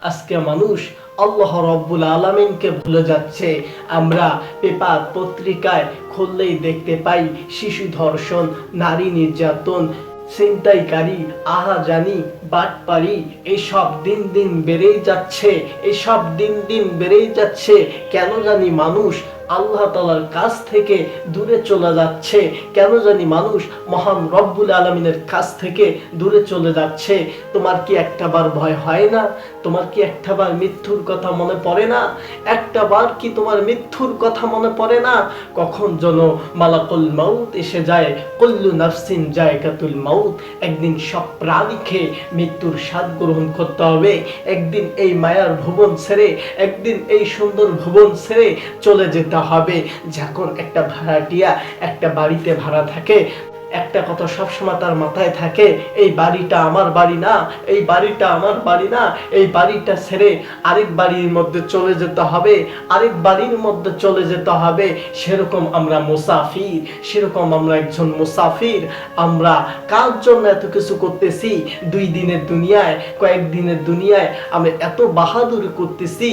আজকে মানুষ আল্লাহ রাব্বুল আলামিনকে ভুলে যাচ্ছে। আমরা পেপার পত্রিকায় খুললেই দেখতে পাই শিশু ধর্ষণ, নারী নির্যাতন, ছিনতাইকারী, আহাজানি, বাটপারি এসব দিন দিন বেড়েই যাচ্ছে। এসব দিন দিন বেড়েই যাচ্ছে। কেন জানি মানুষ আল্লাহ তাআলার কাছ থেকে দূরে চলে যাচ্ছে। কেন জানি মানুষ মহান রব্বুল আলামিনের কাছ থেকে দূরে চলে যাচ্ছে। তোমার কি একটাবার ভয় হয় না? তোমার কি একটাবার মৃত্যুর কথা মনে পড়ে না? একটাবার কি তোমার মৃত্যুর কথা মনে পড়ে না? কখন যেন মালাকুল মাউত এসে যায়। কুল্লু নাফসিন যায়কাতুল মাউত। একদিন সব প্রাণীকে মৃত্যুর স্বাদ গ্রহণ করতে হবে। একদিন এই মায়ার ভুবন ছেড়ে, একদিন এই সুন্দর ভুবন ছেড়ে চলে যেতে হবে। যখন একটা ভাড়াটিয়া একটা বাড়িতে ভাড়া থাকে, একটা কথা সবসময় তার মাথায় থাকে, এই বাড়িটা আমার বাড়ি না, এই বাড়িটা আমার বাড়ি না, এই বাড়িটা ছেড়ে আরেক বাড়ির মধ্যে চলে যেতে হবে, আরেক বাড়ির মধ্যে চলে যেতে হবে। সেরকম আমরা মুসাফির, সেরকম আমরা একজন মুসাফির। আমরা কার জন্য এত কিছু করতেছি? 2 দিনের দুনিয়ায়, কয়েকদিনের দুনিয়ায় আমরা এত বাহাদুরি করতেছি।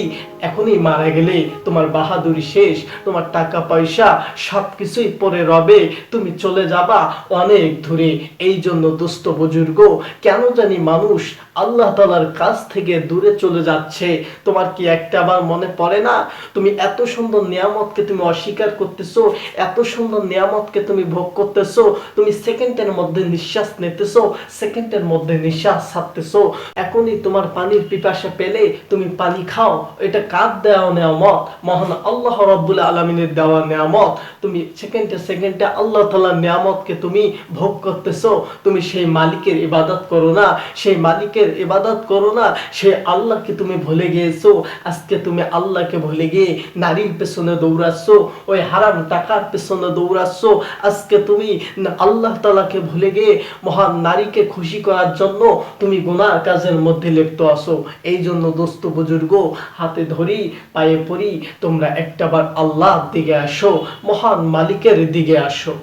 এখনই মারা গেলে তোমার বাহাদুরি শেষ, তোমার টাকা পয়সা সবকিছুই পরে রবে, তুমি চলে যাবা অনেক দূরে। এই জন্য দুস্থ বুজুর্গ, কেন জানি মানুষ আল্লাহ তাআলার কাছ থেকে দূরে চলে যাচ্ছে। তোমার কি একটাবার মনে পড়ে না? তুমি এত সুন্দর নিয়ামতকে তুমি অস্বীকার করতেছো, এত সুন্দর নিয়ামতকে তুমি ভোগ করতেছো। তুমি সেকেন্ডের মধ্যে নিঃশ্বাস নিতেছো, সেকেন্ডের মধ্যে নিঃশ্বাস ছাড়তেছো। এখনই তোমার পানির পিপাসা পেলে তুমি পানি খাও। এটা কার দেওয়া নিয়ামত? মহান আল্লাহ রাব্বুল আলামিনের দেওয়া নিয়ামত। তুমি সেকেন্ডে সেকেন্ডে আল্লাহ তাআলার নিয়ামতকে তুমি ভোগ করতেছো। তুমি সেই মালিকের ইবাদত করো না, সেই মালিকের ইবাদত করো না, সেই আল্লাহকে তুমি ভুলে গিয়েছো। আজকে তুমি আল্লাহকে ভুলে গিয়ে নারীর পেছনে দৌড়াচ্ছ, ওই হারাম টাকার পেছনে দৌড়াচ্ছ। আজকে তুমি আল্লাহ তাআলাকে ভুলে গিয়ে মহান নারীকে খুশি করার জন্য তুমি গুনার কাজের মধ্যে লিপ্ত আছো। এই জন্য দোস্ত বুজুর্গ, হাতে ধরি, পায়ে পড়ি, তোমরা একটাবার আল্লাহর দিকে আসো, মহান মালিকের দিকে আসো।